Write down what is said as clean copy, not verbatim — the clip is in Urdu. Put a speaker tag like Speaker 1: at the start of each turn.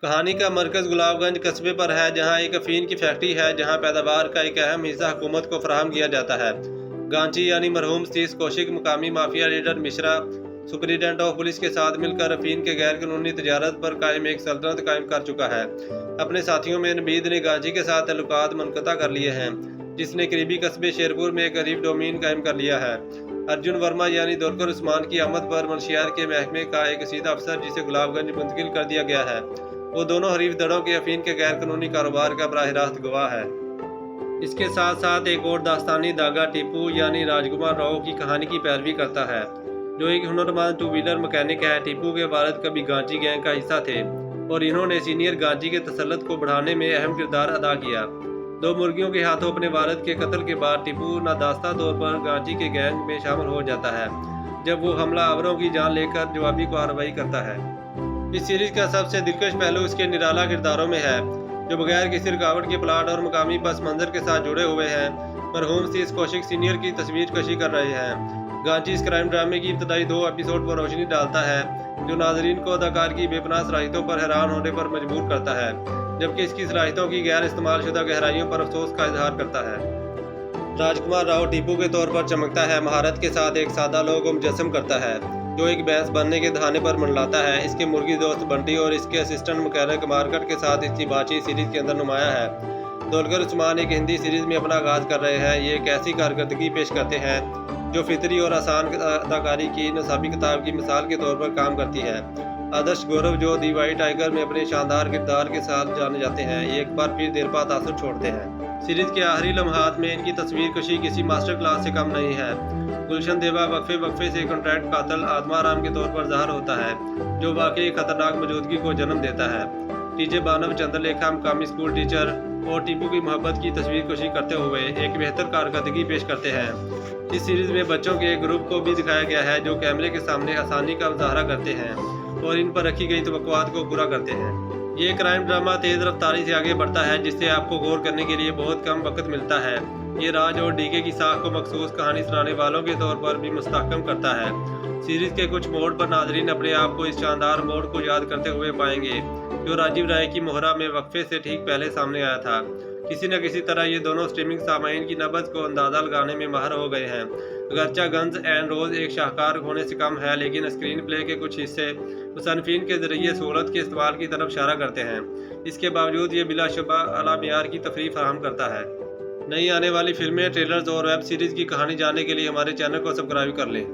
Speaker 1: کہانی کا مرکز گلاب گنج قصبے پر ہے، جہاں ایک افین کی فیکٹری ہے جہاں پیداوار کا ایک اہم حصہ حکومت کو فراہم کیا جاتا ہے۔ گانچی یعنی مرحوم ستیش کوشک مقامی mafia leader Mishra superintendent of police کے ساتھ مل کر افین کے غیر قانونی تجارت پر قائم ایک سلطنت قائم کر چکا ہے۔ اپنے ساتھیوں میں نبید نے گانچی کے ساتھ تعلقات منقطع کر لیے ہیں، جس نے قریبی قصبے شیرپور میں ایک غریب ڈومین قائم کر لیا ہے۔ ارجن ورما یعنی دولکر عثمان کی آمد پر منشیات کے محکمے کا ایک عصیدہ افسر جسے گلاب گنج منتقل کر دیا گیا ہے، وہ دونوں حریف دڑوں کے افین کے غیر قانونی کاروبار کا براہ راست گواہ ہے۔ اس کے ساتھ ساتھ ایک اور داستانی داغا ٹیپو یعنی راج کمار راؤ کی کہانی کی پیروی کرتا ہے، جو ایک ہنرمند ٹو ویلر مکینک ہے۔ ٹیپو کے والد کبھی گانچی گینگ کا حصہ تھے اور انہوں نے سینئر گانچی کے تسلط کو بڑھانے میں اہم کردار ادا کیا۔ دو مرغیوں کے ہاتھوں اپنے والد کے قتل کے بعد ٹیپو ناداستہ طور پر گانچی کے گینگ میں شامل ہو جاتا ہے، جب وہ حملہ آوروں کی جان لے کر جوابی کارروائی کرتا ہے۔ اس سیریز کا سب سے دلکش پہلو اس کے نرالا کرداروں میں ہے، جو بغیر کسی رکاوٹ کے پلاٹ اور مقامی پس منظر کے ساتھ جڑے ہوئے ہیں۔ مرحوم ستیش کوشک سینئر کی تصویر کشی کر رہے ہیں۔ گانچی اس کرائم ڈرامے کی ابتدائی 2 ایپیسوڈ پر روشنی ڈالتا ہے، جو ناظرین کو اداکار کی بے پناہ صلاحیتوں پر حیران ہونے پر مجبور کرتا ہے، جبکہ اس کی صلاحیتوں کی غیر استعمال شدہ گہرائیوں پر افسوس کا اظہار کرتا ہے۔ راج کمار راؤ ٹیپو کے طور پر چمکتا ہے، مہارت کے ساتھ ایک سادہ لوگ کو مجسم کرتا ہے جو ایک بھینس بننے کے دہانے پر منڈلاتا ہے۔ اس کے مرغی دوست بنٹی اور اس کے اسسٹنٹ مکینک مارکٹ کے ساتھ اس کی بات چیت سیریز کے اندر نمایاں ہے۔ دولکر عثمان ایک ہندی سیریز میں اپنا آغاز کر رہے ہیں۔ یہ ایک ایسی کارکردگی پیش کرتے ہیں جو فطری اور آسان اداکاری کی نصابی کتاب کی مثال کے طور پر کام کرتی ہے۔ آدرش گورو، جو دی وائٹ ٹائیگر میں اپنے شاندار کردار کے ساتھ جانے جاتے ہیں، یہ ایک بار پھر دیر پا تاثر چھوڑتے ہیں۔ سیریز کے آخری لمحات میں ان کی تصویر کشی کسی ماسٹر کلاس سے کم نہیں ہے۔ گلشن دیوا وقفے سے کنٹریکٹ قاتل آتما رام کے طور پر ظاہر ہوتا ہے، جو واقعی خطرناک موجودگی کو جنم دیتا ہے۔ ٹی جے بانو چندر لیکھا مقامی اسکول ٹیچر اور ٹیپو کی محبت کی تصویر کشی کرتے ہوئے ایک بہتر کارکردگی پیش کرتے ہیں۔ اس سیریز میں بچوں کے ایک گروپ کو بھی دکھایا گیا ہے جو کیمرے کے سامنے آسانی کا مظاہرہ کرتے ہیں اور ان پر رکھی گئی توقعات کو پورا کرتے ہیں۔ یہ کرائم ڈرامہ تیز رفتاری سے آگے بڑھتا ہے، جس سے آپ کو غور کرنے کے لیے بہت کم وقت ملتا ہے۔ یہ راج اور ڈی کے کی ساکھ کو مخصوص کہانی سنانے والوں کے طور پر بھی مستحکم کرتا ہے۔ سیریز کے کچھ موڑ پر ناظرین اپنے آپ کو اس شاندار موڑ کو یاد کرتے ہوئے پائیں گے جو راجیو رائے کی مہرا میں وقفے سے ٹھیک پہلے سامنے آیا تھا۔ کسی نہ کسی طرح یہ دونوں اسٹریمنگ سامعین کی نبض کو اندازہ لگانے میں ماہر ہو گئے ہیں۔ اگرچہ گنز اینڈ روز ایک شاہکار ہونے سے کم ہے، لیکن اسکرین پلے کے کچھ حصے مصنفین کے ذریعے سہولت کے استعمال کی طرف اشارہ کرتے ہیں۔ اس کے باوجود یہ بلا شبہ اعلیٰ معیار کی تفریح فراہم کرتا ہے۔ نئی آنے والی فلمیں، ٹریلرز اور ویب سیریز کی کہانی جاننے کے لیے ہمارے چینل کو سبسکرائب کر لیں۔